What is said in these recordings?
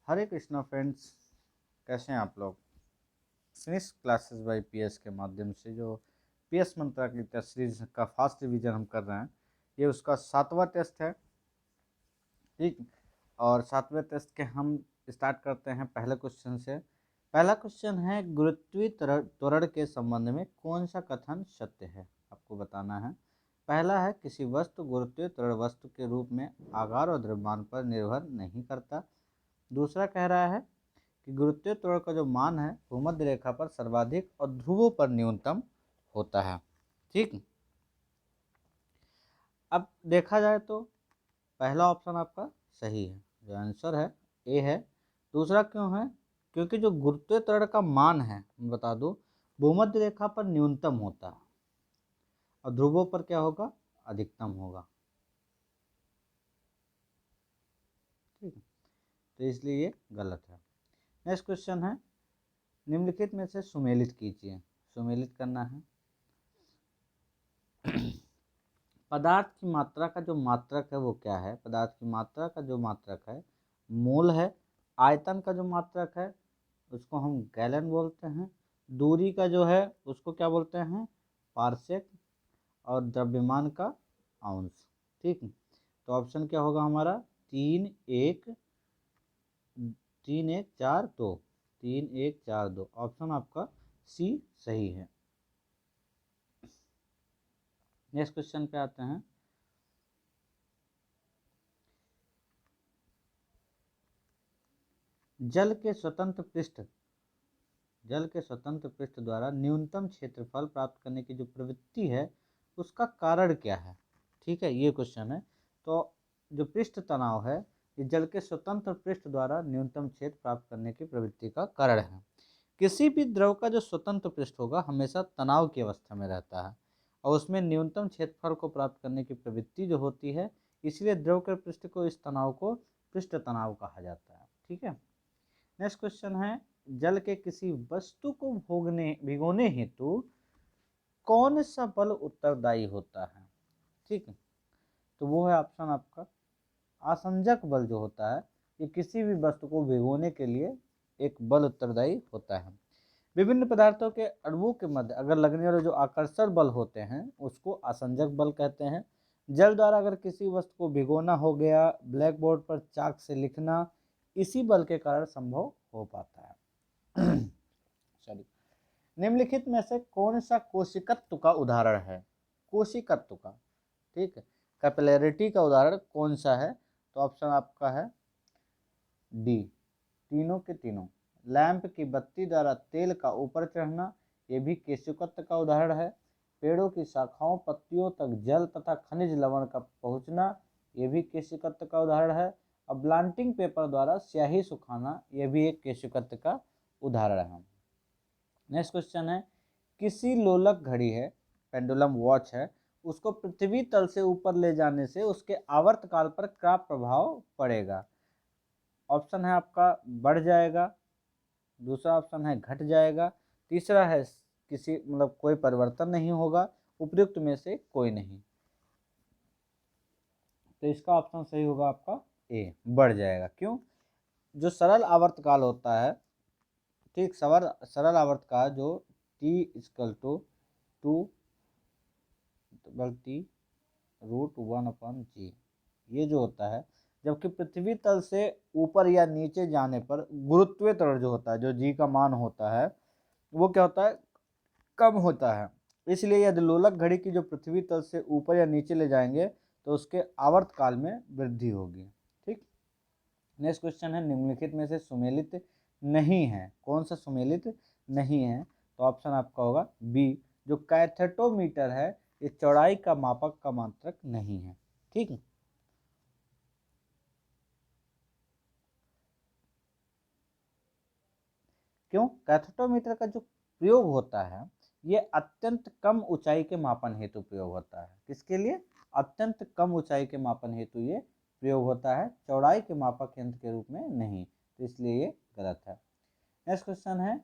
हरे Krishna friends, कैसे हैं आप लोग। फिनिश क्लासेस बाय पीएस के माध्यम से जो पीएस मंत्रा की टेस्ट सीरीज का फास्ट रिवीजन हम कर रहे हैं, ये उसका 7वां टेस्ट है। ठीक, और 7वें टेस्ट के हम स्टार्ट करते हैं पहले क्वेश्चन से। पहला क्वेश्चन है, गुरुत्वीय त्वरण के संबंध में कौन सा कथन सत्य है, आपको बताना है। पहला है, किसी वस्तु गुरुत्वीय त्वरण वस्तु के रूप में आकार और द्रव्यमान पर निर्भर नहीं करता। दूसरा कह रहा है कि गुरुत्वीय त्वरण का जो मान है भूमध्य रेखा पर सर्वाधिक और ध्रुवों पर न्यूनतम होता है। ठीक, अब देखा जाए तो पहला ऑप्शन आपका सही है, जो आंसर है ए है। दूसरा क्यों है? क्योंकि जो गुरुत्वीय त्वरण का मान है, मैं बता दूं, भूमध्य रेखा पर न्यूनतम होता है और ध्रुवों पर क्या होगा, अधिकतम होगा। ठीक है, तो इसलिए ये गलत है। नेक्स्ट क्वेश्चन है, निम्नलिखित में से सुमेलित कीजिए। सुमेलित करना है। पदार्थ की मात्रा का जो मात्रक है वो क्या है? पदार्थ की मात्रा का जो मात्रक है मोल है। आयतन का जो मात्रक है उसको हम गैलन बोलते हैं। दूरी का जो है उसको क्या बोलते हैं, पारसेक। और द्रव्यमान का आउंस। ठीक, तो ऑप्शन क्या होगा हमारा, 3 1 4 2। 3 1 4 2 ऑप्शन आपका सी सही है। नेक्स्ट क्वेश्चन पे आते हैं। जल के स्वतंत्र पृष्ठ द्वारा न्यूनतम क्षेत्रफल प्राप्त करने की जो प्रवृत्ति है उसका कारण क्या है? ठीक है, ये क्वेश्चन है। तो जो पृष्ठ तनाव है ये जल के स्वतंत्र पृष्ठ द्वारा न्यूनतम क्षेत्र प्राप्त करने की प्रवृत्ति का कारण है। किसी भी द्रव का जो स्वतंत्र पृष्ठ होगा हमेशा तनाव की अवस्था में रहता है और उसमें न्यूनतम क्षेत्रफल को प्राप्त करने की प्रवृत्ति जो होती है, इसलिए द्रव के पृष्ठ को, इस तनाव को पृष्ठ तनाव कहा जाता है। ठीक है, नेक्स्ट क्वेश्चन है, जल के किसी वस्तु को भिगोने हेतु कौन सा बल उत्तरदायी होता है? ठीक है, तो वो है ऑप्शन आपका आसंजक बल। जो होता है ये किसी भी वस्तु को भिगोने के लिए एक बल उत्तरदायी होता है। विभिन्न पदार्थों के अणुओं के मध्य अगर लगने वाले जो आकर्षण बल होते हैं उसको आसंजक बल कहते हैं। जल द्वारा अगर किसी वस्तु को भिगोना हो गया, ब्लैक बोर्ड पर चाक से लिखना, इसी बल के कारण संभव हो पाता है। सॉरी, निम्नलिखित में से कौन सा कोशिकत्व का उदाहरण है? कोशिकत्व का, ठीक है, कैपिलैरिटी का उदाहरण कौन सा है? तो ऑप्शन आपका है डी, तीनों के तीनों। लैंप की बत्ती द्वारा तेल का ऊपर चढ़ना, ये भी केशिकत्व का उदाहरण है। पेड़ों की शाखाओं पत्तियों तक जल तथा खनिज लवण का पहुंचना, ये भी केशिकत्व का उदाहरण है। और ब्लांटिंग पेपर द्वारा स्याही सुखाना, यह भी एक केशिकत्व का उदाहरण है। नेक्स्ट क्वेश्चन है, किसी लोलक घड़ी है, पेंडुलम वॉच है, उसको पृथ्वी तल से ऊपर ले जाने से उसके आवर्तकाल पर क्या प्रभाव पड़ेगा? ऑप्शन है आपका बढ़ जाएगा, दूसरा ऑप्शन है घट जाएगा, तीसरा है किसी कोई परिवर्तन नहीं होगा, उपयुक्त में से कोई नहीं। तो इसका ऑप्शन सही होगा आपका ए, बढ़ जाएगा। क्यों? जो सरल आवर्तकाल होता है, ठीक, सरल आवर्तकाल जो T = 2 √1/g, ये जो होता है, जबकि पृथ्वी तल से ऊपर या नीचे जाने पर गुरुत्वीय त्वरण जो होता है, जो जी का मान होता है, वो क्या होता है, कम होता है। इसलिए यदि लोलक घड़ी की जो पृथ्वी तल से ऊपर या नीचे ले जाएंगे तो उसके आवर्तकाल में वृद्धि होगी। ठीक, नेक्स्ट क्वेश्चन है, निम्नलिखित में से सुमेलित नहीं है। कौन सा सुमेलित नहीं है? तो ऑप्शन आपका होगा बी, जो कैथेटोमीटर है ये चौड़ाई का मापक का मात्रक नहीं है। ठीक है, क्यों? कैथेटोमीटर का जो प्रयोग होता है ये अत्यंत कम ऊंचाई के मापन हेतु प्रयोग होता है। किसके लिए? अत्यंत कम ऊंचाई के मापन हेतु ये प्रयोग होता है, चौड़ाई के मापक यंत्र के रूप में नहीं। तो इसलिए ये गलत है। नेक्स्ट क्वेश्चन है,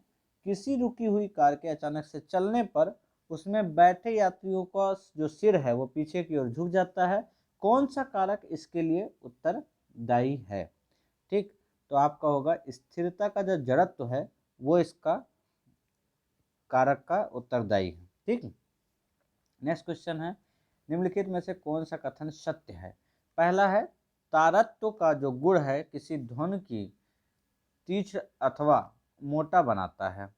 किसी रुकी हुई कार के अचानक से चलने पर उसमें बैठे यात्रियों का जो सिर है वो पीछे की ओर झुक जाता है, कौन सा कारक इसके लिए उत्तरदायी है? ठीक, तो आपका होगा स्थिरता का जो जड़त्व है वो इसका कारक का उत्तरदायी है। ठीक, नेक्स्ट क्वेश्चन है निम्नलिखित में से कौन सा कथन सत्य है। पहला है तारत्व का जो गुण है किसी ध्वनि की तीक्ष्ण अथवा मोटा बनाता है।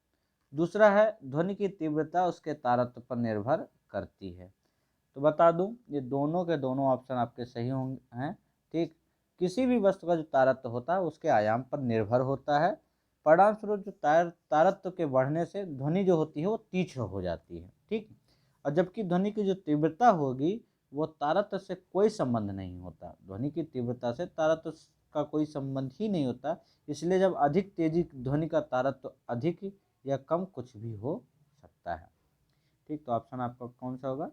दूसरा है ध्वनि की तीव्रता उसके तारत्व पर निर्भर करती है। तो बता दूं ये दोनों के दोनों ऑप्शन आपके सही होंगे हैं। ठीक, किसी भी वस्तु का जो तारत्व होता है उसके आयाम पर निर्भर होता है। परिणाम स्वरूप जो तारत्व के बढ़ने से ध्वनि जो होती है वो तीक्ष्ण हो जाती है। ठीक, और जबकि ध्वनि की जो तीव्रता होगी वो तारत्व से कोई संबंध नहीं होता। ध्वनि की तीव्रता से तारत्व का कोई संबंध ही नहीं होता। इसलिए जब अधिक तेजी ध्वनि का तारत्व अधिक या कम कुछ भी हो सकता है। ठीक, तो ऑप्शन आपका कौन सा होगा,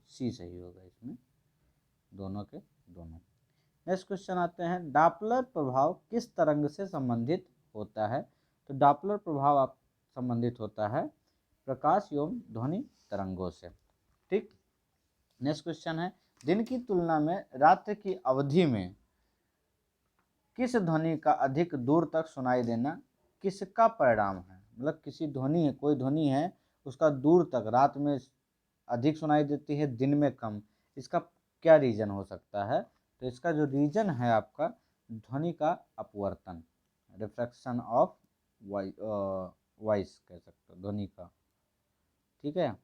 सी सही होगा इसमें, दोनों के दोनों। नेक्स्ट क्वेश्चन आते हैं डॉपलर प्रभाव किस तरंग से संबंधित होता है। तो डॉपलर प्रभाव आप संबंधित होता है प्रकाश एवं ध्वनि तरंगों से। ठीक, नेक्स्ट क्वेश्चन है दिन की तुलना में रात्रि की अवधि में किस ध्वनि का अधिक दूर तक सुनाई देना किसका परिणाम है। मतलब किसी ध्वनि है, कोई ध्वनि है उसका दूर तक रात में अधिक सुनाई देती है, दिन में कम, इसका क्या रीजन हो सकता है। तो इसका जो रीजन है आपका ध्वनि का अपवर्तन, रिफ्रैक्शन ऑफ वॉइस कह सकते हो, ध्वनि का। ठीक है,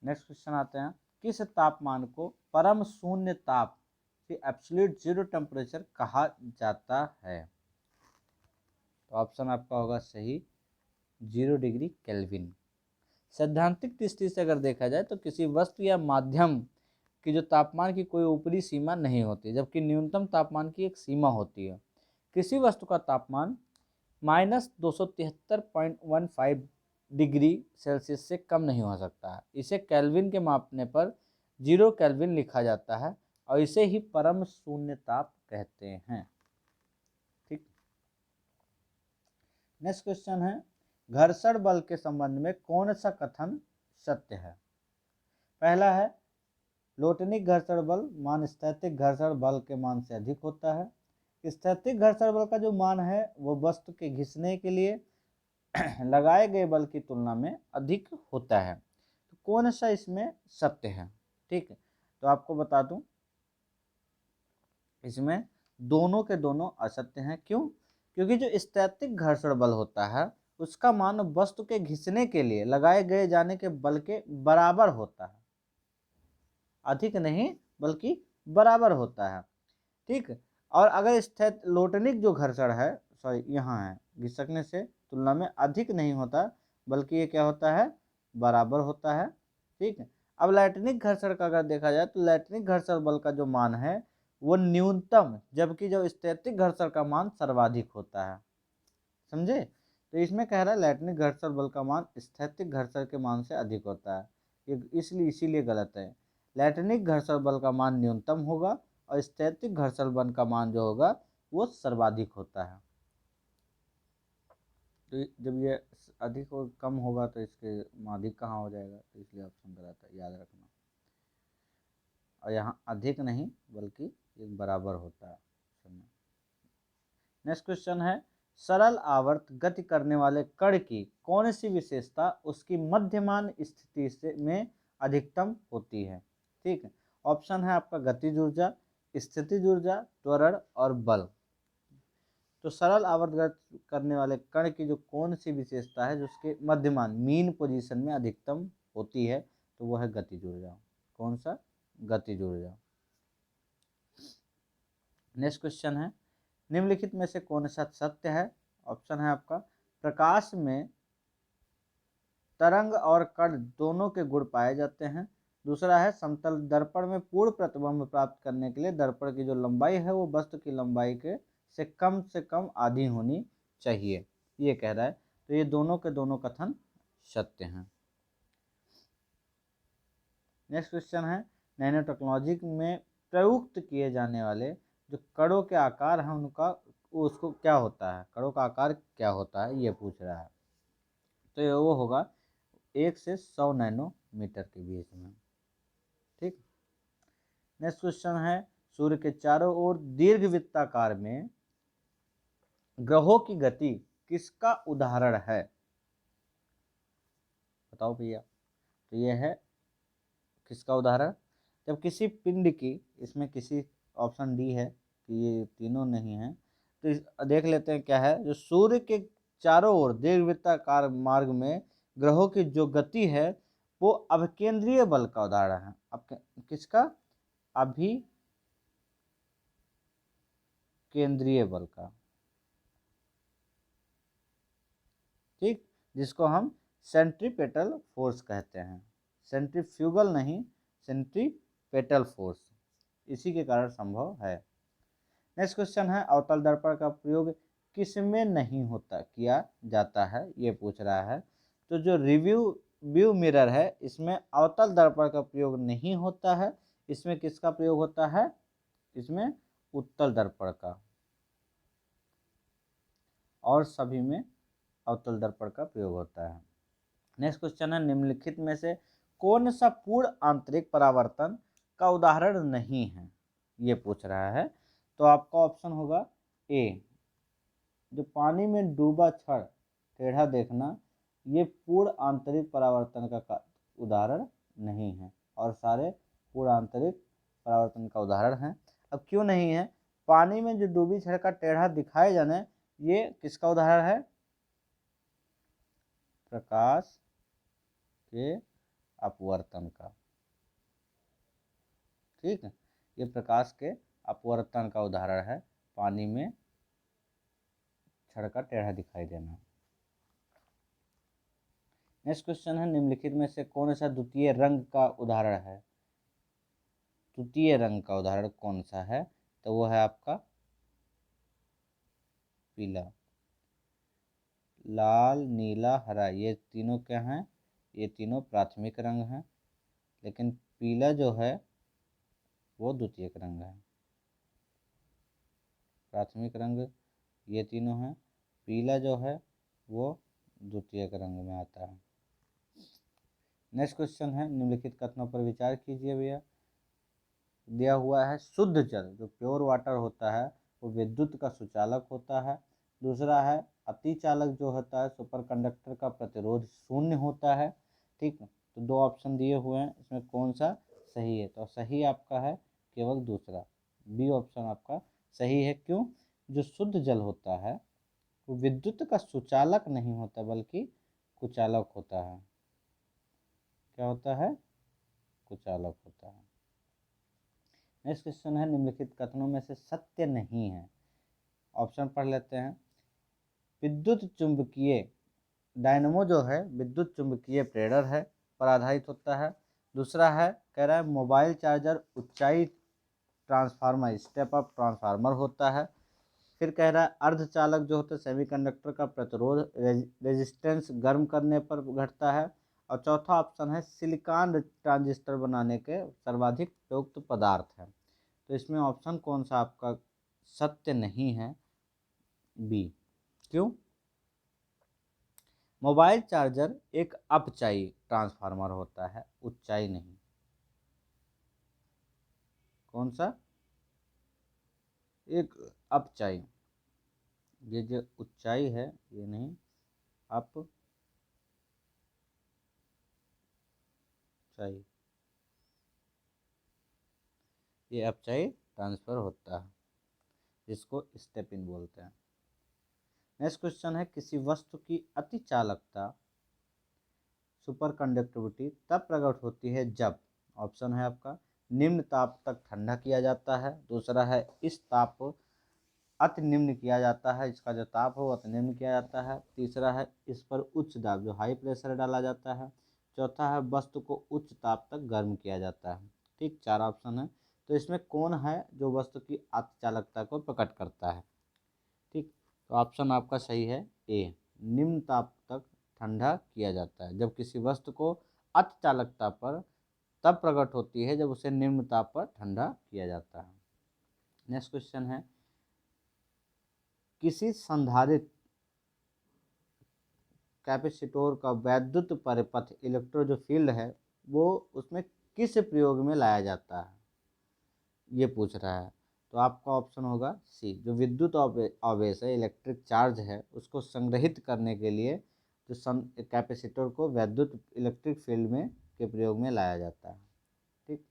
नेक्स्ट क्वेश्चन आते हैं किस तापमान को परम शून्य ताप एब्सोल्यूट जीरो टेम्परेचर कहा जाता है। तो ऑप्शन आपका होगा सही 0 डिग्री केल्विन। सैद्धांतिक दृष्टि से अगर देखा जाए तो किसी वस्तु या माध्यम की जो तापमान की कोई ऊपरी सीमा नहीं होती, जबकि न्यूनतम तापमान की एक सीमा होती है। किसी वस्तु का तापमान -273.15 डिग्री सेल्सियस से कम नहीं हो सकता है। इसे केल्विन के मापने पर 0 केल्विन लिखा जाता है और इसे ही परम शून्य ताप कहते हैं। ठीक, नेक्स्ट क्वेश्चन है घर्षण बल के संबंध में कौन सा कथन सत्य है। पहला है लोटनिक घर्षण बल मान स्थैतिक घर्षण बल के मान से अधिक होता है। स्थैतिक घर्षण बल का जो मान है वो वस्तु के घिसने के लिए लगाए गए बल की तुलना में अधिक होता है। तो कौन सा इसमें सत्य है। ठीक है, तो आपको बता दूं इसमें दोनों के दोनों असत्य हैं। क्यों, क्योंकि जो स्थैतिक घर्षण बल होता है उसका मान वस्तु के घिसने के लिए लगाए गए जाने के बल के बराबर होता है, अधिक नहीं बल्कि बराबर होता है। ठीक, और अगर स्थित लोटनिक जो घर्षण है, सॉरी यहाँ है, घिसकने से तुलना में अधिक नहीं होता बल्कि ये क्या होता है, बराबर होता है। ठीक, अब लैटिनिक घर्षण का अगर देखा जाए तो लैटिनिक घर्षण बल का जो मान है वो न्यूनतम, जबकि जो स्थैतिक घर्षण का मान सर्वाधिक होता है। समझे, तो इसमें कह रहा है लैटिनिक घर्षण बल का मान स्थैतिक घर्षण के मान से अधिक होता है। ये इसीलिए गलत है। लैटिनिक घर्षण बल का मान न्यूनतम होगा और स्थैतिक घर्षण बल का मान जो होगा वो सर्वाधिक होता है। तो जब ये अधिक और कम होगा तो इसके अधिक कहाँ हो जाएगा, तो इसलिए ऑप्शन गलत है, याद रखना। और यहाँ अधिक नहीं बल्कि एक बराबर होता है। नेक्स्ट क्वेश्चन है सरल आवर्त गति करने वाले कण की कौन सी विशेषता उसकी मध्यमान स्थिति से में अधिकतम होती है। ठीक है, ऑप्शन है आपका गतिज ऊर्जा, स्थितिज ऊर्जा, त्वरण और बल। तो सरल आवर्त गति करने वाले कण की जो कौन सी विशेषता है जो उसके मध्यमान मीन पोजीशन में अधिकतम होती है, तो वो है गतिज ऊर्जा। कौन सा, गतिज ऊर्जा। नेक्स्ट क्वेश्चन है निम्नलिखित में से कौन सा सत्य है। ऑप्शन है आपका प्रकाश में तरंग और कण दोनों के गुण पाए जाते हैं। दूसरा है समतल दर्पण में पूर्ण प्रतिबिंब प्राप्त करने के लिए दर्पण की जो लंबाई है वो वस्तु की लंबाई के से कम आधी होनी चाहिए, ये कह रहा है। तो ये दोनों के दोनों कथन सत्य हैं। नेक्स्ट क्वेश्चन है नैनो टेक्नोलॉजी में प्रयुक्त किए जाने वाले जो कणों के आकार हैं उनका उसको क्या होता है, कणों का आकार क्या होता है, ये पूछ रहा है। तो ये वो होगा 1 से 100 नैनोमीटर के बीच में। ठीक, नेक्स्ट क्वेश्चन है सूर्य के चारों ओर दीर्घवृत्ताकार में ग्रहों की गति किसका उदाहरण है? बताओ भैया। तो यह है किसका उदाहरण? जब किसी पिंड की, इसमें किसी, ऑप्शन डी है कि ये तीनों नहीं है, तो देख लेते हैं क्या है। जो सूर्य के चारों ओर दीर्घवृत्ताकार मार्ग में ग्रहों की जो गति है वो अभिकेंद्रीय बल का उदाहरण है। अब किसका? अभिकेंद्रीय बल का, ठीक, जिसको हम सेंट्रीपेटल फोर्स कहते हैं। सेंट्रीफ्यूगल नहीं, सेंट्रीपेटल फोर्स, इसी के कारण संभव है। नेक्स्ट क्वेश्चन है, अवतल दर्पण का प्रयोग किसमें नहीं होता किया जाता है, ये पूछ रहा है। तो जो व्यू मिरर है इसमें अवतल दर्पण का प्रयोग नहीं होता है। इसमें किसका प्रयोग होता है? इसमें उत्तल दर्पण का, और सभी में अवतल दर्पण का प्रयोग होता है। नेक्स्ट क्वेश्चन है, निम्नलिखित में से कौन सा पूर्ण आंतरिक परावर्तन का उदाहरण नहीं है, ये पूछ रहा है। तो आपका ऑप्शन होगा ए, जो पानी में डूबा छड़ टेढ़ा देखना, ये पूर्ण आंतरिक परावर्तन का उदाहरण नहीं है, और सारे पूर्ण आंतरिक परावर्तन का उदाहरण है। अब क्यों नहीं है? पानी में जो डूबी छड़ का टेढ़ा दिखाए जाना, ये किसका उदाहरण है? प्रकाश के अपवर्तन का, ठीक है, ये प्रकाश के अपवर्तन का उदाहरण है, पानी में छड़ का टेढ़ा दिखाई देना। नेक्स्ट क्वेश्चन है, निम्नलिखित में से कौन सा द्वितीय रंग का उदाहरण है? द्वितीय रंग का उदाहरण कौन सा है? तो वो है आपका पीला। लाल, नीला, हरा, ये तीनों क्या हैं? ये तीनों प्राथमिक रंग हैं, लेकिन पीला जो है वो द्वितीयक रंग है। प्राथमिक रंग ये तीनों हैं, पीला जो है वो द्वितीयक रंग में आता है। नेक्स्ट क्वेश्चन है, निम्नलिखित कथनों पर विचार कीजिए भैया। दिया हुआ है, शुद्ध जल जो प्योर वाटर होता है वो विद्युत का सुचालक होता है। दूसरा है, अतिचालक जो होता है सुपर कंडक्टर का प्रतिरोध शून्य होता है। ठीक, तो दो ऑप्शन दिए हुए हैं, इसमें कौन सा सही है? तो सही आपका है केवल दूसरा, बी ऑप्शन आपका सही है। क्यों? जो शुद्ध जल होता है वो विद्युत का सुचालक नहीं होता बल्कि कुचालक होता है। क्या होता है? कुचालक होता है। नेक्स्ट क्वेश्चन है, निम्नलिखित कथनों में से सत्य नहीं है। ऑप्शन पढ़ लेते हैं। विद्युत चुंबकीय डायनमो जो है विद्युत चुंबकीय प्रेरक है पर आधारित होता है। दूसरा है, कह रहा है मोबाइल चार्जर ऊंचाई ट्रांसफार्मर स्टेप अप ट्रांसफार्मर होता है। फिर कह रहा है अर्धचालक जो होता है सेमीकंडक्टर का प्रतिरोध रेजिस्टेंस गर्म करने पर घटता है। और चौथा ऑप्शन है सिलिकॉन ट्रांजिस्टर बनाने के सर्वाधिक प्रयुक्त पदार्थ है। तो इसमें ऑप्शन कौन सा आपका सत्य नहीं है? बी। क्यों? मोबाइल चार्जर एक अपचाई ट्रांसफार्मर होता है, ऊंचाई नहीं। कौन सा? एक अपचाई, ये जो ऊंचाई है ये नहीं, अपचाई, ये अपचाई ट्रांसफर होता है, जिसको स्टेप इन बोलते हैं। नेक्स्ट क्वेश्चन है, किसी वस्तु की अति चालकता सुपर कंडक्टिविटी तब प्रकट होती है जब, ऑप्शन है आपका निम्न ताप तक ठंडा किया जाता है। दूसरा है इस ताप अति निम्न किया जाता है, इसका जो ताप हो अति निम्न किया जाता है। तीसरा है इस पर उच्च दाब जो हाई प्रेशर डाला जाता है। चौथा है वस्तु को उच्च ताप तक गर्म किया जाता है। ठीक, चार ऑप्शन है। तो इसमें कौन है जो वस्तु की अति चालकता को प्रकट करता है? ठीक, तो ऑप्शन आपका सही है ए, निम्न ताप तक ठंडा किया जाता है। जब किसी वस्तु को अति चालकता पर तब प्रकट होती है जब उसे निम्न ताप पर ठंडा किया जाता है। नेक्स्ट क्वेश्चन है, किसी संधारित्र कैपेसिटर का वैद्युत परिपथ इलेक्ट्रो जो फील्ड है वो उसमें किस प्रयोग में लाया जाता है? ये पूछ रहा है, तो आपका ऑप्शन होगा सी। जो विद्युत आवेश है, इलेक्ट्रिक चार्ज है, उसको संग्रहित करने के लिए जो कैपेसिटर को विद्युत इलेक्ट्रिक फील्ड में के प्रयोग में लाया जाता है। ठीक।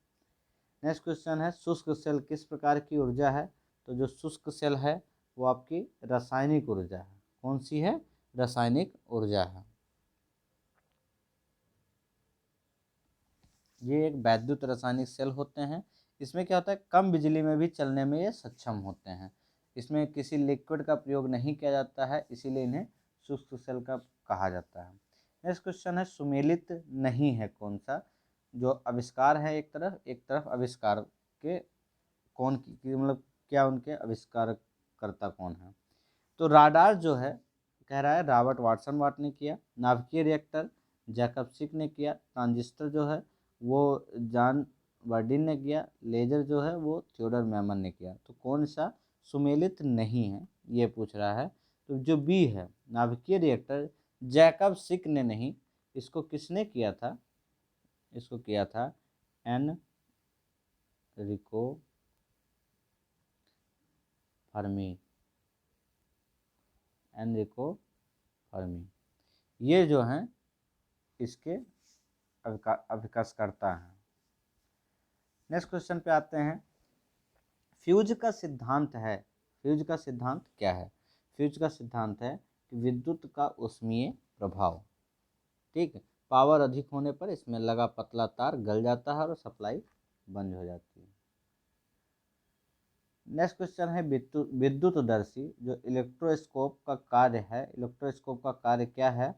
नेक्स्ट क्वेश्चन है, शुष्क सेल किस प्रकार की ऊर्जा है? तो जो शुष्क सेल है वो आपकी रासायनिक ऊर्जा है। कौन सी है? रासायनिक ऊर्जा है। ये एक वैद्युत रासायनिक सेल होते हैं। इसमें क्या होता है, कम बिजली में भी चलने में ये सक्षम होते हैं। इसमें किसी लिक्विड का प्रयोग नहीं किया जाता है, इसीलिए इन्हें शुष्क सेल का कहा जाता है। नेक्स्ट क्वेश्चन है, सुमेलित नहीं है कौन सा? जो आविष्कार है एक तरफ आविष्कार के कौन की मतलब क्या उनके आविष्कार करता कौन है? तो राडार जो है, कह रहा है रॉबर्ट वाटसन वाट ने किया। नाभिकीय रिएक्टर जैकब ने किया। ट्रांजिस्टर जो है वो जॉन बर्डिन ने किया। लेजर जो है वो थियोडर मैमन ने किया। तो कौन सा सुमेलित नहीं है, ये पूछ रहा है। तो जो बी है, नाभिकीय रिएक्टर जैकब ने नहीं, इसको किसने किया था? इसको किया था एनरिको फर्मी। एनरिको फर्मी ये जो हैं इसके अभिकर्षकर्ता हैं। नेक्स्ट क्वेश्चन पे आते हैं, फ्यूज का सिद्धांत है। फ्यूज का सिद्धांत क्या है? फ्यूज का सिद्धांत है कि विद्युत का ऊष्मीय प्रभाव। ठीक है, पावर अधिक होने पर इसमें लगा पतला तार गल जाता है और सप्लाई बंद हो जाती है। नेक्स्ट क्वेश्चन है, विद्युतदर्शी जो इलेक्ट्रोस्कोप का कार्य है। इलेक्ट्रोस्कोप का कार्य क्या है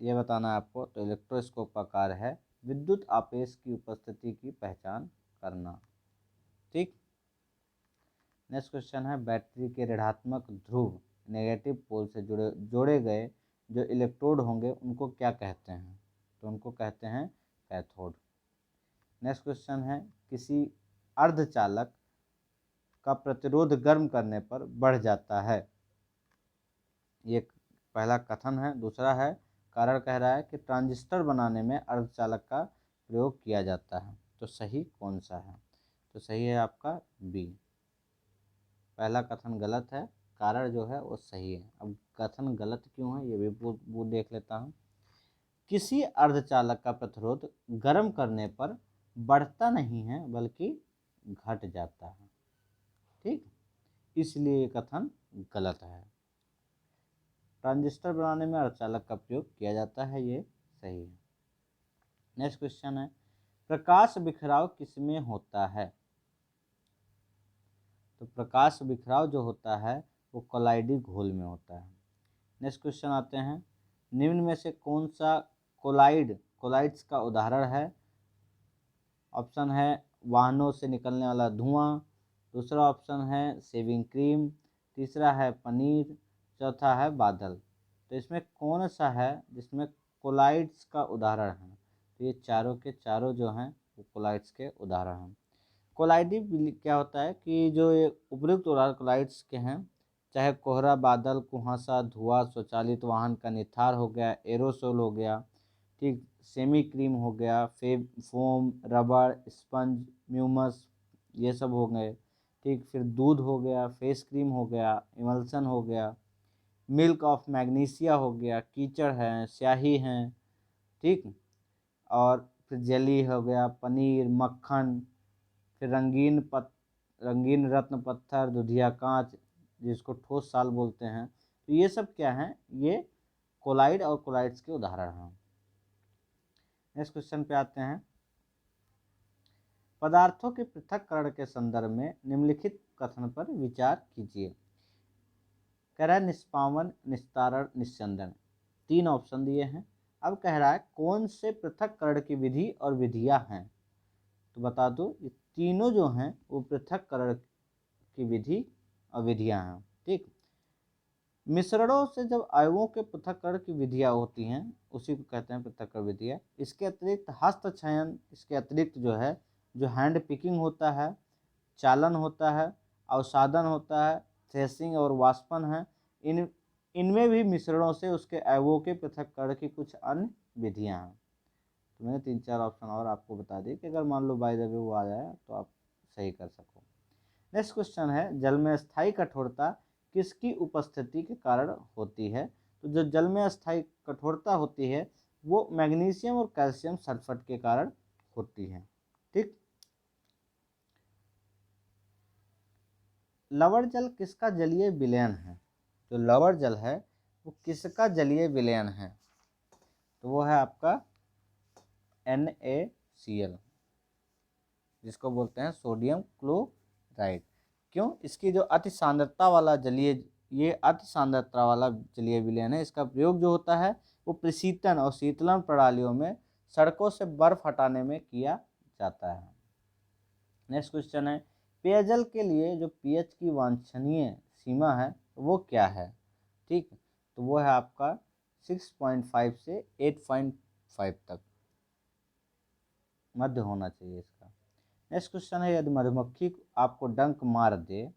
ये बताना है आपको। तो इलेक्ट्रोस्कोप का कार्य है विद्युत आवेश की उपस्थिति की पहचान करना। ठीक। नेक्स्ट क्वेश्चन है, बैटरी के ऋणात्मक ध्रुव नेगेटिव पोल से जोड़े गए जो इलेक्ट्रोड होंगे उनको क्या कहते हैं? तो उनको कहते हैं कैथोड। नेक्स्ट क्वेश्चन है, किसी अर्धचालक का प्रतिरोध गर्म करने पर बढ़ जाता है। ये पहला कथन है। दूसरा है, कारण कह रहा है कि ट्रांजिस्टर बनाने में अर्धचालक का प्रयोग किया जाता है। तो सही कौन सा है? तो सही है आपका बी। पहला कथन गलत है, कारण जो है वो सही है। अब कथन गलत क्यों है ये भी वो देख लेता हूँ। किसी अर्धचालक का प्रतिरोध गर्म करने पर बढ़ता नहीं है बल्कि घट जाता है। ठीक, इसलिए ये कथन गलत है। ट्रांजिस्टर बनाने में अर्धचालक का प्रयोग किया जाता है, ये सही है। नेक्स्ट क्वेश्चन है, प्रकाश बिखराव किसमें होता है? तो प्रकाश बिखराव जो होता है वो कोलाइडी घोल में होता है। नेक्स्ट क्वेश्चन आते हैं, निम्न में से कौन सा कोलाइड्स का उदाहरण है? ऑप्शन है वाहनों से निकलने वाला धुआं। दूसरा ऑप्शन है शेविंग क्रीम। तीसरा है पनीर। चौथा है बादल। तो इसमें कौन सा है जिसमें कोलाइड्स का उदाहरण है? तो ये चारों के चारों जो हैं वो कोलाइड्स के उदाहरण हैं। कोलाइडी क्या होता है कि जो ये उपयुक्त उदाहरण कोलाइड्स के हैं, चाहे कोहरा, बादल, कुहासा, धुआं, स्वचालित वाहन का निथार हो गया, एरोसोल हो गया, ठीक, सेमी क्रीम हो गया, फोम, रबड़, स्पंज, म्यूमस, ये सब हो गए। ठीक, फिर दूध हो गया, फेस क्रीम हो गया, इमल्सन हो गया, मिल्क ऑफ मैग्नीशिया हो गया, कीचड़ है, स्याही है। ठीक, और फिर जेली हो गया, पनीर, मक्खन, फिर रंगीन रत्न पत्थर, दुधिया कांच, जिसको ठोस साल बोलते हैं। तो ये सब क्या हैं? ये कोलाइड और कोलाइड्स के उदाहरण हैं। नेक्स्ट क्वेश्चन पे आते हैं, पदार्थों के पृथक्करण के संदर्भ में निम्नलिखित कथन पर विचार कीजिए। कह रहा है निष्पावन, निस्तारण, निस्यंदन। 3 ऑप्शन दिए हैं। अब कह रहा है कौन से पृथक्करण की विधि और विधियां हैं? तो बता दो, ये तीनों जो हैं वो पृथक्करण की विधि और विधियां हैं। ठीक, मिश्रणों से जब अयवों के पृथक्करण की विधियां होती हैं उसी को कहते हैं पृथक्करण विधियां। इसके अतिरिक्त हस्तक्षयन, इसके अतिरिक्त जो है जो हैंड पिकिंग होता है, चालन होता है, अवसादन होता है, थ्रेसिंग और वाष्पन है, इनमें भी मिश्रणों से उसके अयवों के पृथक्करण की कुछ अन्य विधियां हैं। तो मैंने 3-4 ऑप्शन और आपको बता दिए कि अगर मान लो बाय द वे वो आ जाए तो आप सही कर सको। नेक्स्ट क्वेश्चन है, जल में स्थायी कठोरता किसकी उपस्थिति के कारण होती है? तो जो जल में स्थायी कठोरता होती है वो मैग्नीशियम और कैल्शियम सल्फेट के कारण होती है। ठीक। लवण जल किसका जलीय विलयन है? जो लवण जल है वो किसका जलीय विलयन है? तो वो है आपका NaCl, जिसको बोलते हैं सोडियम क्लोराइड। क्यों? इसकी जो अति सांद्रता वाला जलीय विलयन है, इसका प्रयोग जो होता है वो प्रशीतन और शीतलन प्रणालियों में सड़कों से बर्फ हटाने में किया जाता है। नेक्स्ट क्वेश्चन है, पेयजल के लिए जो pH की वांछनीय सीमा है वो क्या है? ठीक, तो वो है आपका 6.5 से 8.5 तक मध्य होना चाहिए इसका। नेक्स्ट क्वेश्चन है, यदि मधुमक्खी आपको डंक मार दे,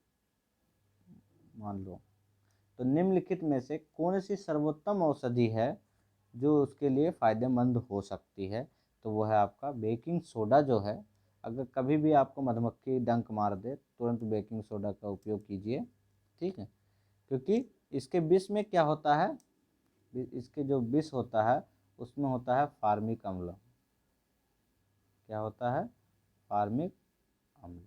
मान लो, तो निम्नलिखित में से कौन सी सर्वोत्तम औषधि है जो उसके लिए फायदेमंद हो सकती है? तो वो है आपका बेकिंग सोडा जो है। अगर कभी भी आपको मधुमक्खी डंक मार दे, तुरंत बेकिंग सोडा का उपयोग कीजिए। ठीक है, क्योंकि इसके विष में क्या होता है, इसके जो विष होता है उसमें होता है फार्मिक अम्ल। क्या होता है? फार्मिक अम्ल।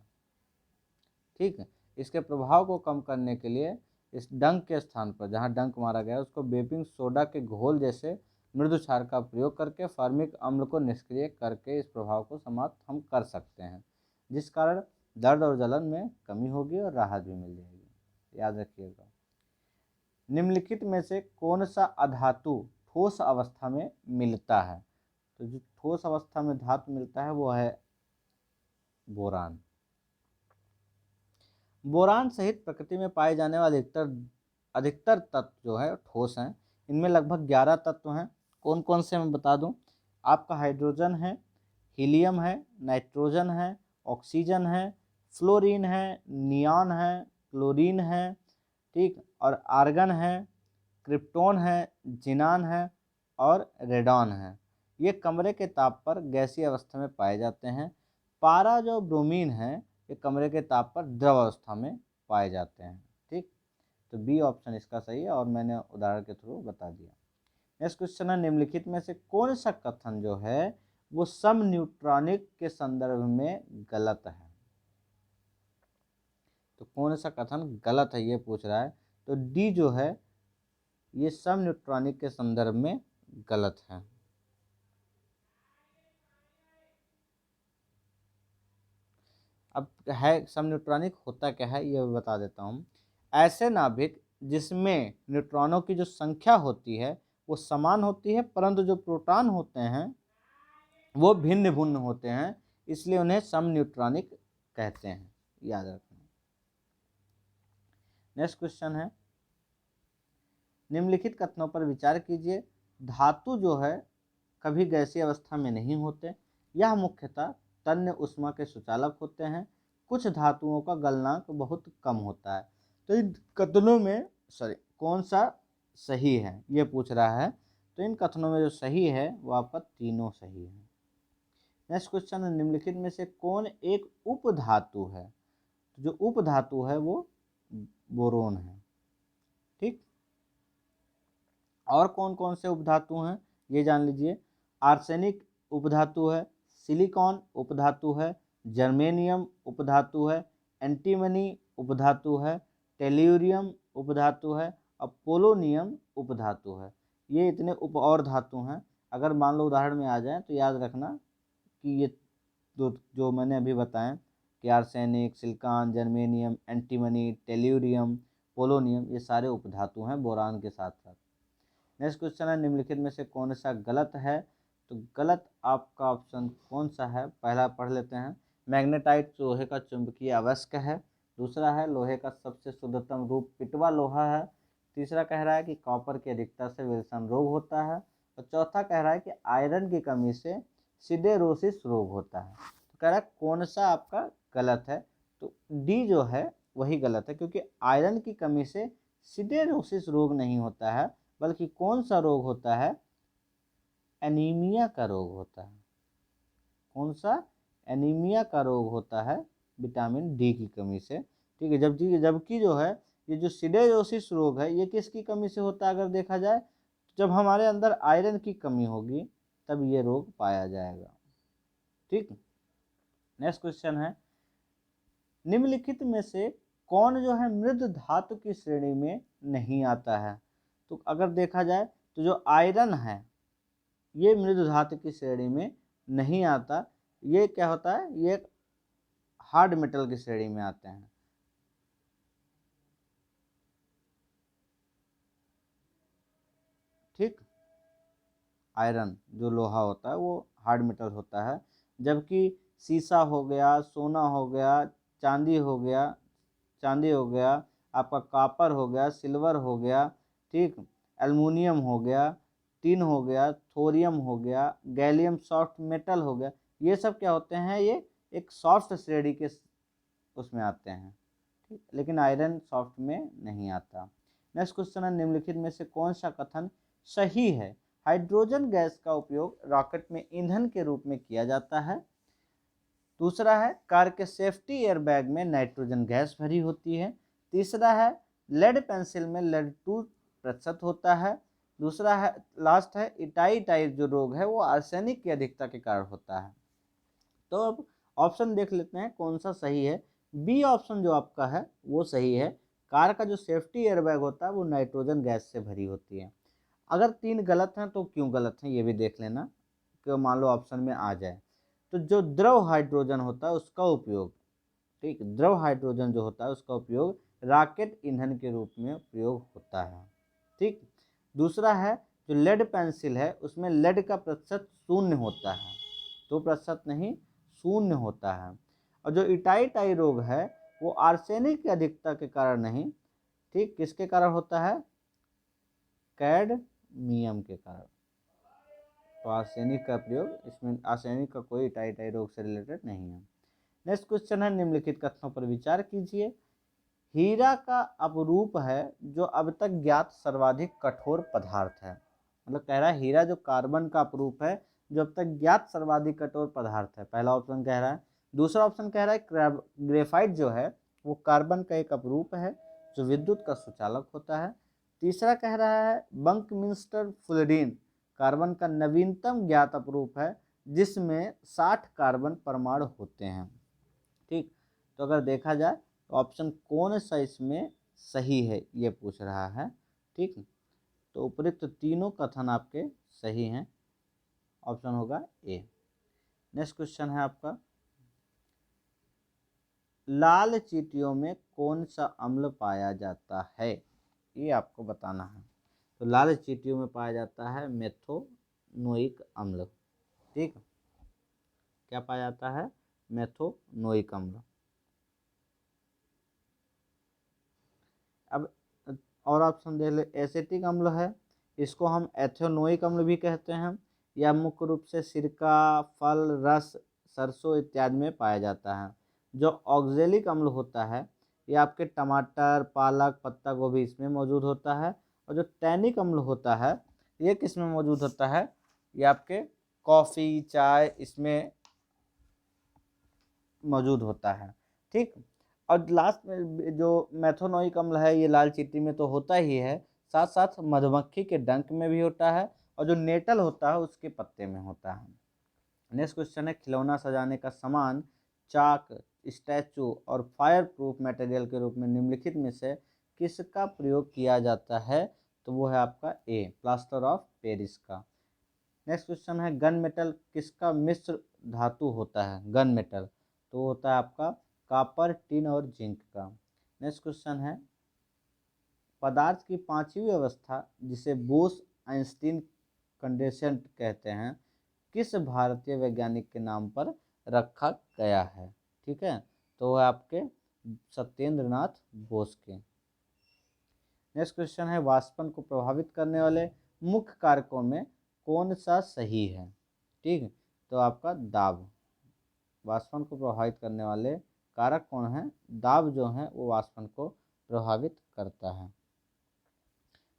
ठीक है, इसके प्रभाव को कम करने के लिए इस डंक के स्थान पर, जहां डंक मारा गया, उसको बेकिंग सोडा के घोल जैसे मृदु क्षार का प्रयोग करके फार्मिक अम्ल को निष्क्रिय करके इस प्रभाव को समाप्त हम कर सकते हैं, जिस कारण दर्द और जलन में कमी होगी और राहत भी मिल जाएगी। याद रखिएगा। निम्नलिखित में से कौन सा अधातु ठोस अवस्था में मिलता है? तो जो ठोस अवस्था में धातु मिलता है वो है बोरान। बोरान सहित प्रकृति में पाए जाने वाले अधिकतर तत्व जो है ठोस हैं। इनमें लगभग 11 तत्व हैं। कौन कौन से मैं बता दूं, आपका हाइड्रोजन है, हीलियम है, नाइट्रोजन है, ऑक्सीजन है, फ्लोरीन है, नियॉन है, क्लोरीन है, ठीक, और आर्गन है, क्रिप्टोन है, जिनान है और रेडॉन है। ये कमरे के ताप पर गैसीय अवस्था में पाए जाते हैं। पारा जो ब्रोमीन है ये कमरे के ताप पर द्रव अवस्था में पाए जाते हैं। ठीक, तो बी ऑप्शन इसका सही है और मैंने उदाहरण के थ्रू बता दिया। नेक्स्ट क्वेश्चन है, निम्नलिखित में से कौन सा कथन जो है वो सम न्यूट्रॉनिक के संदर्भ में गलत है? तो कौन सा कथन गलत है ये पूछ रहा है। तो डी जो है ये सम न्यूट्रॉनिक के संदर्भ में गलत है। अब है सम न्यूट्रॉनिक होता क्या है ये बता देता हूँ। ऐसे नाभिक जिसमें न्यूट्रॉनों की जो संख्या होती है वो समान होती है, परंतु जो प्रोटॉन होते हैं वो भिन्न भिन्न होते हैं, इसलिए उन्हें सम न्यूट्रॉनिक कहते हैं। याद रखना। नेक्स्ट क्वेश्चन है, निम्नलिखित कथनों पर विचार कीजिए। धातु जो है कभी गैसीय अवस्था में नहीं होते, यह मुख्यतः तन्य उष्मा के सुचालक होते हैं। कुछ धातुओं का गलनांक बहुत कम होता है। तो इन कथनों में कौन सा सही है ये पूछ रहा है। तो इन कथनों में जो सही है वो आपका तीनों सही है। नेक्स्ट क्वेश्चन है, निम्नलिखित में से कौन एक उपधातु है? तो जो उपधातु है वो बोरोन है। ठीक, और कौन कौन से उपधातु हैं ये जान लीजिए। आर्सेनिक उपधातु है, सिलिकॉन उपधातु है, जर्मेनियम उपधातु है, एंटीमनी उपधातु है, टेल्यूरियम उपधातु है और पोलोनियम उपधातु है। ये इतने उप और धातु हैं। अगर मान लो उदाहरण में आ जाए तो याद रखना कि ये जो मैंने अभी बताएं कि arsenic, silicon, germanium, antimony, tellurium, polonium, ये सारे उपधातु हैं बोरान के साथ साथ। नेक्स्ट क्वेश्चन है, निम्नलिखित में से कौन सा गलत है? तो गलत आपका ऑप्शन कौन सा है? पहला पढ़ लेते हैं। मैग्नेटाइट लोहे का चुंबकीय अवयस्क है। दूसरा है लोहे का सबसे शुद्धतम रूप पिटवा लोहा है। तीसरा कह रहा है कि कॉपर की अधिकता से विल्सन रोग होता है। और चौथा कह रहा है कि आयरन की कमी से सिडेरोसिस रोग होता है। तो कह रहा है कौन सा आपका गलत है? तो डी जो है वही गलत है, क्योंकि आयरन की कमी से सिडेरोसिस रोग नहीं होता है, बल्कि कौन सा रोग होता है? एनीमिया का रोग होता है। कौन सा? एनीमिया का रोग होता है विटामिन डी की कमी से। ठीक है, जबकि जो है ये जो सिलिकोसिस रोग है ये किसकी कमी से होता है अगर देखा जाए, जब हमारे अंदर आयरन की कमी होगी तब ये रोग पाया जाएगा। ठीक, नेक्स्ट क्वेश्चन है, निम्नलिखित में से कौन जो है मृद धातु की श्रेणी में नहीं आता है। तो अगर देखा जाए तो जो आयरन है ये मृद धातु की श्रेणी में नहीं आता, ये क्या होता है, ये हार्ड मेटल की श्रेणी में आते हैं। ठीक, आयरन जो लोहा होता है वो हार्ड मेटल होता है, जबकि शीशा हो गया, सोना हो गया, चांदी हो गया, आपका कॉपर हो गया, सिल्वर हो गया, ठीक, एल्युमिनियम हो गया, टिन हो गया, थोरियम हो गया, गैलियम सॉफ्ट मेटल हो गया, ये सब क्या होते हैं, ये एक सॉफ्ट श्रेणी के उसमें आते हैं। ठीक, लेकिन आयरन सॉफ्ट में नहीं आता। नेक्स्ट क्वेश्चन है, निम्नलिखित में से कौन सा कथन सही है। हाइड्रोजन गैस का उपयोग रॉकेट में ईंधन के रूप में किया जाता है। दूसरा है, कार के सेफ्टी एयरबैग में नाइट्रोजन गैस भरी होती है। तीसरा है, लेड पेंसिल में लेड 2% होता है। दूसरा है, लास्ट है, इटाई टाइप जो रोग है वो आर्सेनिक की अधिकता के कारण होता है। तो अब ऑप्शन देख लेते हैं कौन सा सही है। बी ऑप्शन जो आपका है वो सही है, कार का जो सेफ्टी एयरबैग होता है वो नाइट्रोजन गैस से भरी होती है। अगर 3 गलत हैं तो क्यों गलत हैं ये भी देख लेना, कि मान लो ऑप्शन में आ जाए। तो जो द्रव हाइड्रोजन होता है उसका उपयोग, ठीक, द्रव हाइड्रोजन जो होता है उसका उपयोग रॉकेट ईंधन के रूप में प्रयोग होता है। ठीक, दूसरा है, जो लेड पेंसिल है उसमें लेड का प्रतिशत 0 होता है, 2% नहीं 0 होता है। और जो इटाई टाई रोग है वो आर्सेनिक की अधिकता के कारण नहीं, ठीक, किसके कारण होता है, कैडमियम के कारण। तो आर्सेनिक का प्रयोग, इसमें आर्सेनिक का कोई इटाई टाई रोग से रिलेटेड नहीं है। नेक्स्ट क्वेश्चन है, निम्नलिखित कथनों पर विचार कीजिए। हीरा का अपरूप है जो अब तक ज्ञात सर्वाधिक कठोर पदार्थ है। मतलब कह रहा है हीरा जो कार्बन का अपरूप है जो अब तक ज्ञात सर्वाधिक कठोर पदार्थ है, पहला ऑप्शन कह रहा है। दूसरा ऑप्शन कह रहा है ग्रेफाइट जो है वो कार्बन का एक अपरूप है जो विद्युत का सुचालक होता है। तीसरा कह रहा है बंकमिंस्टर फुलरीन कार्बन का नवीनतम ज्ञात अपरूप है जिसमें 60 कार्बन परमाणु होते हैं। ठीक, तो अगर देखा जाए तो ऑप्शन कौन सा इसमें सही है ये पूछ रहा है। ठीक, तो उपयुक्त तीनों कथन आपके सही हैं, ऑप्शन होगा ए। नेक्स्ट क्वेश्चन है आपका, लाल चींटियों में कौन सा अम्ल पाया जाता है, ये आपको बताना है। तो लाल चींटियों में पाया जाता है मेथोनोइक अम्ल। ठीक, क्या पाया जाता है, मेथोनोइक अम्ल। अब और ऑप्शन देख ले, एसिटिक अम्ल है, इसको हम एथेनोइक अम्ल भी कहते हैं। यह मुख्य रूप से सिरका, फल रस, सरसों इत्यादि में पाया जाता है। जो ऑक्जेलिक अम्ल होता है ये आपके टमाटर, पालक, पत्ता गोभी इसमें मौजूद होता है। और जो टैनिक अम्ल होता है ये किस में मौजूद होता है, ये आपके कॉफ़ी, चाय इसमें मौजूद होता है। ठीक, और लास्ट में जो मेथोनोइक अम्ल है ये लाल चींटी में तो होता ही है, साथ साथ मधुमक्खी के डंक में भी होता है और जो नेटल होता है उसके पत्ते में होता है। नेक्स्ट क्वेश्चन है, खिलौना सजाने का सामान, चाक, स्टैचू और फायर प्रूफ मटेरियल के रूप में निम्नलिखित में से किसका प्रयोग किया जाता है, तो वो है आपका ए, प्लास्टर ऑफ पेरिस का। नेक्स्ट क्वेश्चन है, गन मेटल किसका मिश्र धातु होता है, गन मेटल, तो होता है आपका कॉपर, टिन और जिंक का। नेक्स्ट क्वेश्चन है, पदार्थ की पांचवी अवस्था जिसे बोस आइंस्टीन कंडेंसेट कहते हैं किस भारतीय वैज्ञानिक के नाम पर रखा गया है। ठीक है, तो वह आपके सत्येंद्र नाथ बोस के। नेक्स्ट क्वेश्चन है, वाष्पन को प्रभावित करने वाले मुख्य कारकों में कौन सा सही है। ठीक, तो आपका दाब, वाष्पन को प्रभावित करने वाले कारक कौन है, दाब जो है वो वाष्पन को प्रभावित करता है।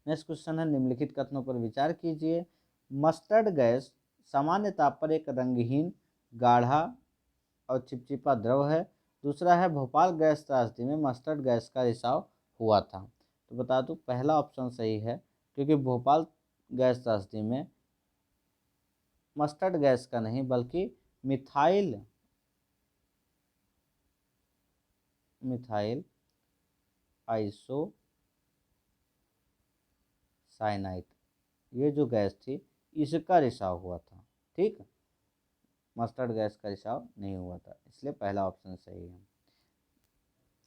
नेक्स्ट क्वेश्चन है, निम्नलिखित कथनों पर विचार कीजिए। मस्टर्ड गैस सामान्य ताप पर एक रंगहीन, गाढ़ा और चिपचिपा द्रव है दूसरा है भोपाल गैस त्रासदी में मस्टर्ड गैस का रिसाव हुआ था। तो बता दूं पहला ऑप्शन सही है, क्योंकि भोपाल गैस त्रासदी में मस्टर्ड गैस का नहीं बल्कि मिथाइल मिथाइल आइसोसाइनाइड ये जो गैस थी इसका रिसाव हुआ था। ठीक, मस्टर्ड गैस का रिसाव नहीं हुआ था, इसलिए पहला ऑप्शन सही है।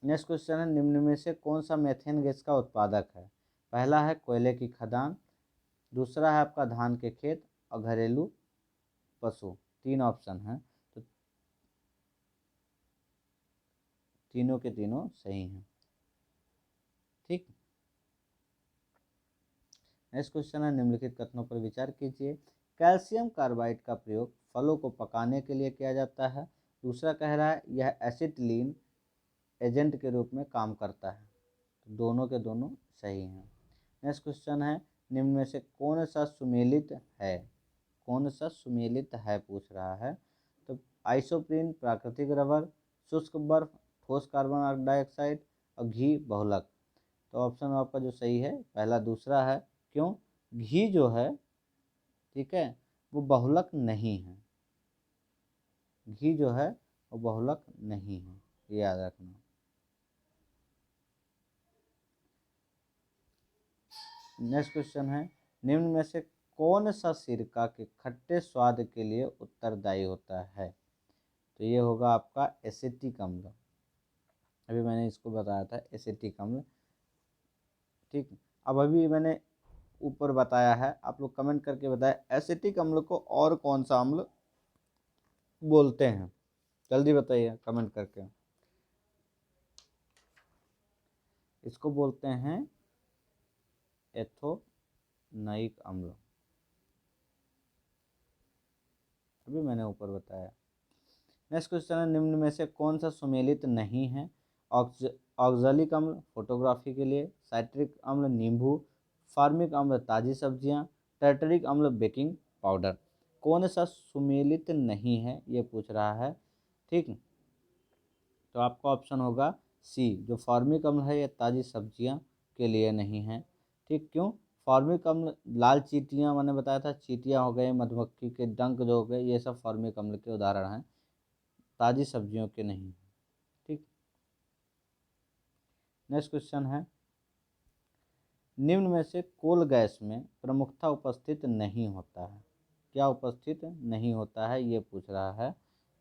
नेक्स्ट क्वेश्चन है, निम्न में से कौन सा मीथेन गैस का उत्पादक है? पहला है कोयले की खदान, दूसरा है आपका धान के खेत और घरेलू पशु। तीन ऑप्शन हैं, तो तीनों के तीनों सही हैं। ठीक, नेक्स्ट क्वेश्चन है, निम्नलिखित कथनों पर विचार कीजिए। कैल्शियम कार्बाइड का प्रयोग फलों को पकाने के लिए किया जाता है। दूसरा कह रहा है यह एसिटिलीन एजेंट के रूप में काम करता है। तो दोनों के दोनों सही हैं। नेक्स्ट क्वेश्चन है, निम्न में से कौन सा सुमेलित है? कौन सा सुमेलित है पूछ रहा है। तो आइसोप्रीन प्राकृतिक रबर, शुष्क बर्फ, ठोस कार्बन डाइऑक्साइड और घी बहुलक। तो ऑप्शन आपका जो सही है पहला दूसरा है। क्यों? घी जो है, ठीक है, वो बहुलक नहीं है। घी जो है वो बहुलक नहीं है, याद रखना। नेक्स्ट क्वेश्चन है, निम्न में से कौन सा सिरका के खट्टे स्वाद के लिए उत्तरदायी होता है? तो ये होगा आपका एसिटिक अम्ल। अभी मैंने इसको बताया था एसिटिक अम्ल। ठीक, अब अभी मैंने ऊपर बताया है, आप लोग कमेंट करके बताएं एसिटिक अम्ल को और कौन सा अम्ल बोलते हैं। जल्दी बताइए कमेंट करके। इसको बोलते हैं एथोनाइक अम्ल। अभी मैंने ऊपर बताया। नेक्स्ट क्वेश्चन है, निम्न में से कौन सा सुमेलित नहीं है? ऑक्जेलिक अम्ल फोटोग्राफी के लिए, साइट्रिक अम्ल नींबू, फार्मिक अम्ल ताज़ी सब्जियां, टर्टरिक अम्ल बेकिंग पाउडर। कौन सा सुमेलित नहीं है ये पूछ रहा है। ठीक, तो आपका ऑप्शन होगा सी, जो फार्मिक अम्ल है ये ताज़ी सब्जियां के लिए नहीं है। ठीक, क्यों? फार्मिक अम्ल लाल चींटियां, मैंने बताया था चींटियां हो गए, मधुमक्खी के डंक जो हो गए, ये सब फार्मिक अम्ल के उदाहरण हैं, ताज़ी सब्जियों के नहीं। ठीक, नेक्स्ट क्वेश्चन है, निम्न में से कोल गैस में प्रमुखता उपस्थित नहीं होता है। क्या उपस्थित नहीं होता है ये पूछ रहा है।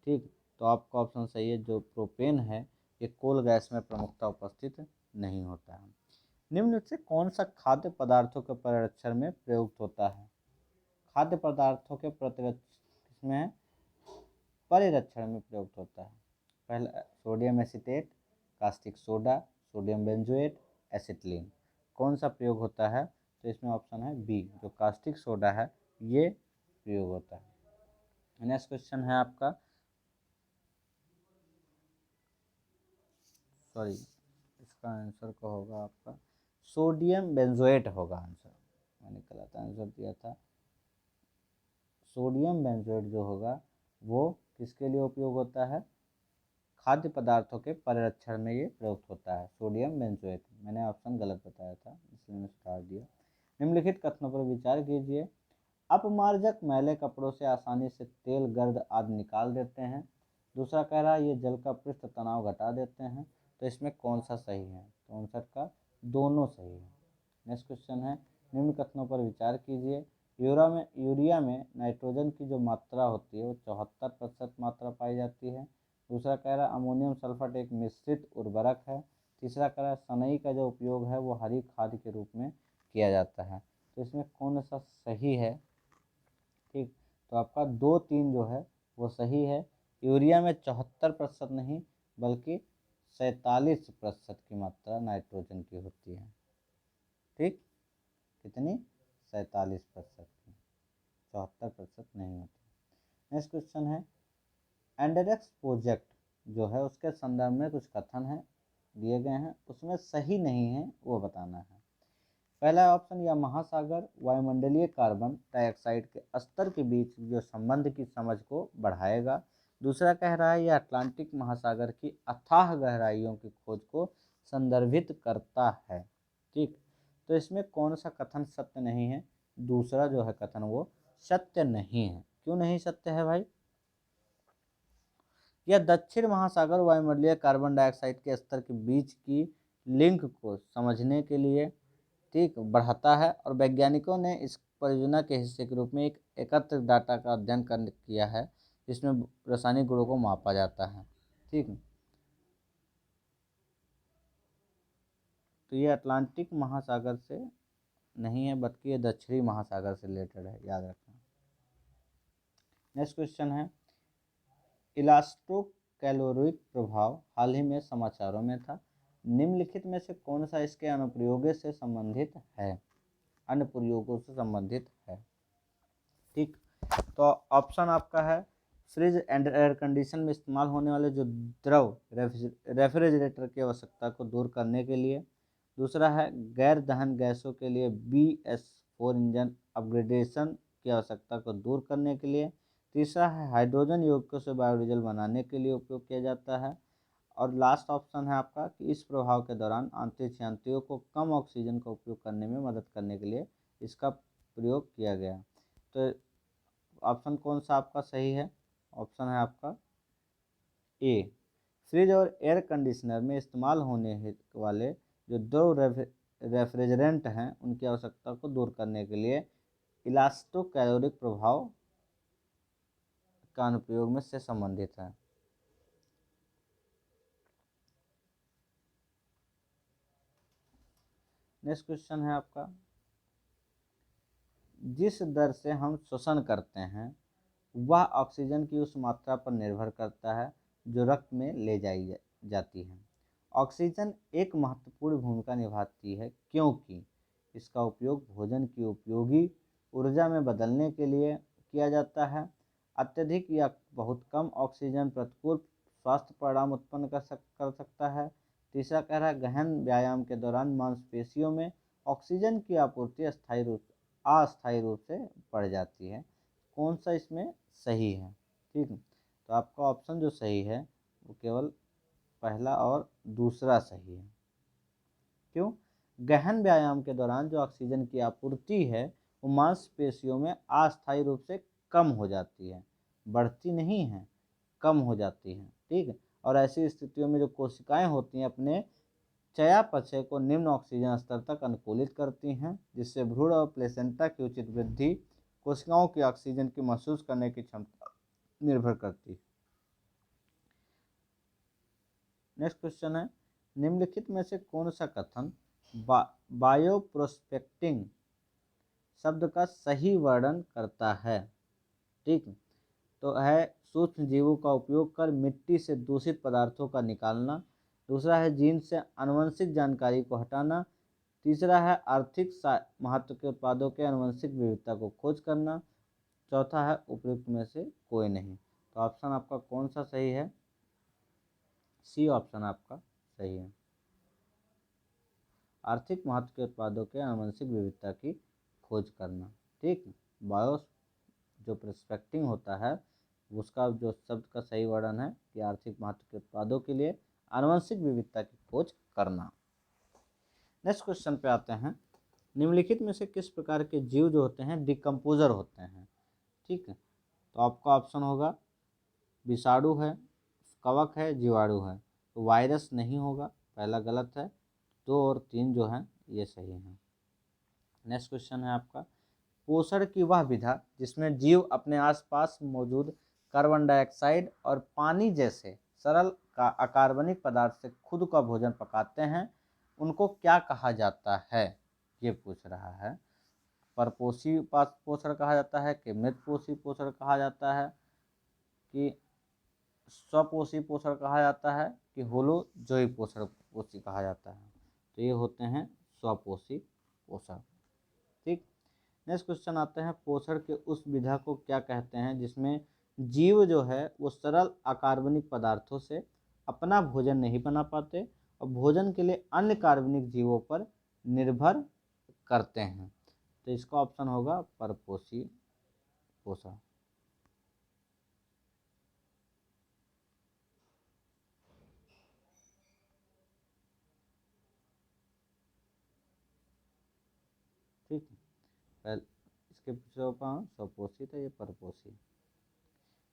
ठीक, तो आपका ऑप्शन सही है, जो प्रोपेन है ये कोल गैस में प्रमुखता उपस्थित नहीं होता है। निम्न से कौन सा खाद्य पदार्थों के परिरक्षण में प्रयुक्त होता है? खाद्य पदार्थों के प्रतिरक्षण में परिरक्षण में प्रयुक्त होता है। पहला sodium acetate, caustic soda, sodium benzoate, acetylene. कौन सा प्रयोग होता है? तो इसमें ऑप्शन है बी, जो कास्टिक सोडा है ये प्रयोग होता है। नेक्स्ट क्वेश्चन है आपका, सॉरी, इसका आंसर का होगा आपका सोडियम बेंजोएट होगा आंसर। मैंने गलत आंसर दिया था। सोडियम बेंजोएट जो होगा वो किसके लिए उपयोग होता है? खाद्य पदार्थों के परिरक्षण में ये प्रयुक्त होता है, सोडियम बेंजोएट। मैंने ऑप्शन गलत बताया था इसलिए मैंने सुधार दिया। निम्नलिखित कथनों पर विचार कीजिए। अपमार्जक मैले कपड़ों से आसानी से तेल, गर्द आदि निकाल देते हैं। दूसरा कह रहा है ये जल का पृष्ठ तनाव घटा देते हैं। तो इसमें कौन सा सही है? तो आंसर का दोनों सही है। नेक्स्ट क्वेश्चन है, निम्न कथनों पर विचार कीजिए। यूरिया में नाइट्रोजन की जो मात्रा होती है वो 74% मात्रा पाई जाती है। दूसरा कह रहा है अमोनियम सल्फेट एक मिश्रित उर्वरक है। तीसरा कह रहा है सनई का जो उपयोग है वो हरी खाद के रूप में किया जाता है। तो इसमें कौन सा सही है? ठीक, तो आपका 2, 3 जो है वो सही है। यूरिया में 74% नहीं बल्कि 47% की मात्रा नाइट्रोजन की होती है। ठीक, कितनी? 47% की, 74% नहीं होती। नेक्स्ट क्वेश्चन है, एंडरेक्स प्रोजेक्ट जो है उसके संदर्भ में कुछ कथन है दिए गए हैं, उसमें सही नहीं है वो बताना है। पहला ऑप्शन, या महासागर वायुमंडलीय कार्बन डाइऑक्साइड के स्तर के बीच जो संबंध की समझ को बढ़ाएगा। दूसरा कह रहा है यह अटलांटिक महासागर की अथाह गहराइयों की खोज को संदर्भित करता है। ठीक, तो इसमें कौन सा कथन सत्य नहीं है? दूसरा जो है कथन वो सत्य नहीं है। क्यों नहीं सत्य है भाई? यह दक्षिण महासागर वायुमंडलीय कार्बन डाइऑक्साइड के स्तर के बीच की लिंक को समझने के लिए ठीक बढ़ाता है, और वैज्ञानिकों ने इस परियोजना के हिस्से के रूप में एक एकत्र डाटा का अध्ययन किया है जिसमें रासायनिक गुणों को मापा जाता है। ठीक, तो ये अटलांटिक महासागर से नहीं है बल्कि ये दक्षिणी महासागर से रिलेटेड है, याद रखना। नेक्स्ट क्वेश्चन है, इलास्टोकैलोरिक प्रभाव हाल ही में समाचारों में था, निम्नलिखित में से कौन सा इसके अनुप्रयोगों से संबंधित है? अनुप्रयोगों से संबंधित है। ठीक, तो ऑप्शन आपका है फ्रिज एंड एयर कंडीशन में इस्तेमाल होने वाले जो द्रव रेफ्रिजरेटर की आवश्यकता को दूर करने के लिए। दूसरा है गैर दहन गैसों के लिए BS4 इंजन अपग्रेडेशन की आवश्यकता को दूर करने के लिए। तीसरा है हाइड्रोजन यौगिकों से बायोडीजल बनाने के लिए उपयोग किया जाता है। और लास्ट ऑप्शन है आपका कि इस प्रभाव के दौरान अंतरिक्ष यात्रियों को कम ऑक्सीजन का उपयोग करने में मदद करने के लिए इसका प्रयोग किया गया। तो ऑप्शन कौन सा आपका सही है? ऑप्शन है आपका ए, फ्रिज और एयर कंडीशनर में इस्तेमाल होने वाले जो दो रेफ्रिजरेंट हैं उनकी आवश्यकता को दूर करने के लिए इलास्टोकैलोरिक प्रभाव का अनुप्रयोग में से संबंधित है। नेक्स्ट क्वेश्चन है आपका, जिस दर से हम श्वसन करते हैं वह ऑक्सीजन की उस मात्रा पर निर्भर करता है जो रक्त में ले जाई जाती है। ऑक्सीजन एक महत्वपूर्ण भूमिका निभाती है क्योंकि इसका उपयोग भोजन की उपयोगी ऊर्जा में बदलने के लिए किया जाता है। अत्यधिक या बहुत कम ऑक्सीजन प्रतिकूल स्वास्थ्य परिणाम उत्पन्न कर सकता है। तीसरा कह रहा है गहन व्यायाम के दौरान मांसपेशियों में ऑक्सीजन की आपूर्ति अस्थायी रूप से बढ़ जाती है। कौन सा इसमें सही है? ठीक, तो आपका ऑप्शन जो सही है वो केवल पहला और दूसरा सही है। क्यों? गहन व्यायाम के दौरान जो ऑक्सीजन की आपूर्ति है वो मांसपेशियों में अस्थायी रूप से कम हो जाती है, बढ़ती नहीं है, कम हो जाती है। ठीक, और ऐसी स्थितियों में जो कोशिकाएं होती हैं अपने चयापचय को निम्न ऑक्सीजन स्तर तक अनुकूलित करती हैं, जिससे भ्रूण और प्लेसेंटा की उचित वृद्धि कोशिकाओं की ऑक्सीजन की महसूस करने की क्षमता निर्भर करती है। नेक्स्ट क्वेश्चन है, निम्नलिखित में से कौन सा कथन बायोप्रोस्पेक्टिंग शब्द का सही वर्णन करता है? ठीक, तो है सूक्ष्म जीवों का उपयोग कर मिट्टी से दूषित पदार्थों का निकालना। दूसरा है जीन से आनुवंशिक जानकारी को हटाना। तीसरा है आर्थिक महत्व के उत्पादों के आनुवंशिक विविधता को खोज करना। चौथा है उपयुक्त में से कोई नहीं। तो ऑप्शन आपका कौन सा सही है? सी ऑप्शन आपका सही है, आर्थिक महत्व के उत्पादों के आनुवंशिक विविधता की खोज करना। ठीक, बायो जो प्रोस्पेक्टिंग होता है उसका जो शब्द का सही वर्णन है कि आर्थिक महत्व के उत्पादों के लिए आनुवंशिक विविधता की खोज करना। नेक्स्ट क्वेश्चन पे आते हैं, निम्नलिखित में से किस प्रकार के जीव जो होते हैं डिकम्पोजर होते हैं? ठीक है, तो आपका ऑप्शन होगा विषाणु है, कवक है, जीवाणु है। तो वायरस नहीं होगा, पहला गलत है। 2 और 3 जो हैं ये सही हैं। नेक्स्ट क्वेश्चन है आपका, पोषण की वह विधा जिसमें जीव अपने आसपास मौजूद कार्बन डाइऑक्साइड और पानी जैसे सरल का अकार्बनिक पदार्थ से खुद का भोजन पकाते हैं, उनको क्या कहा जाता है? ये पूछ रहा है। परपोषी पोषण कहा जाता है कि मृतपोषी पोषण कहा जाता है कि स्वपोषी पोषण कहा जाता है कि होलोजोई पोषी कहा जाता है? तो ये होते हैं स्वपोषी पोषण। ठीक, नेक्स्ट क्वेश्चन आते हैं, पोषण के उस विधा को क्या कहते हैं जिसमें जीव जो है वो सरल अकार्बनिक पदार्थों से अपना भोजन नहीं बना पाते और भोजन के लिए अन्य कार्बनिक जीवों पर निर्भर करते हैं? तो इसका ऑप्शन होगा परपोषी पोषण। ठीक है, पहले इसके पीछे स्वपोषी था, ये परपोषी।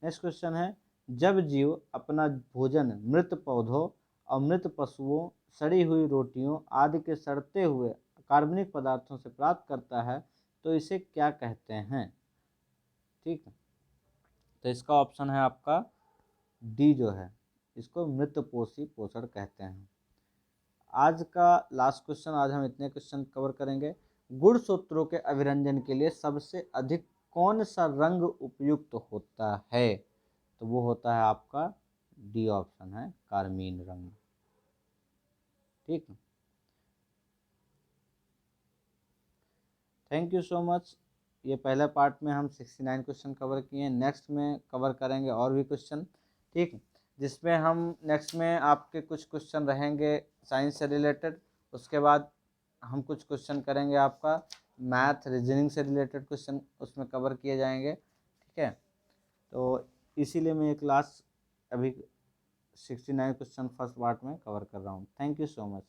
नेक्स्ट क्वेश्चन है, जब जीव अपना भोजन मृत पौधों और मृत पशुओं, सड़ी हुई रोटियों आदि के सड़ते हुए कार्बनिक पदार्थों से प्राप्त करता है तो इसे क्या कहते हैं? ठीक है, तो इसका ऑप्शन है आपका डी जो है, इसको मृतपोषी पोषण कहते हैं। आज का लास्ट क्वेश्चन, आज हम इतने क्वेश्चन कवर करेंगे। गुणसूत्रों के अभिरंजन के लिए सबसे अधिक कौन सा रंग उपयुक्त होता है? तो वो होता है आपका डी ऑप्शन है, कार्मीन रंग। ठीक है, थैंक यू सो मच। ये पहले पार्ट में हम 69 क्वेश्चन कवर किए हैं, नेक्स्ट में कवर करेंगे और भी क्वेश्चन। ठीक है, जिसमें हम नेक्स्ट में आपके कुछ क्वेश्चन रहेंगे साइंस से रिलेटेड, उसके बाद हम कुछ क्वेश्चन करेंगे आपका मैथ रीजनिंग से रिलेटेड क्वेश्चन उसमें कवर किए जाएंगे। ठीक है, तो इसीलिए मैं ये क्लास अभी 69 क्वेश्चन फर्स्ट पार्ट में कवर कर रहा हूँ। Thank you so much.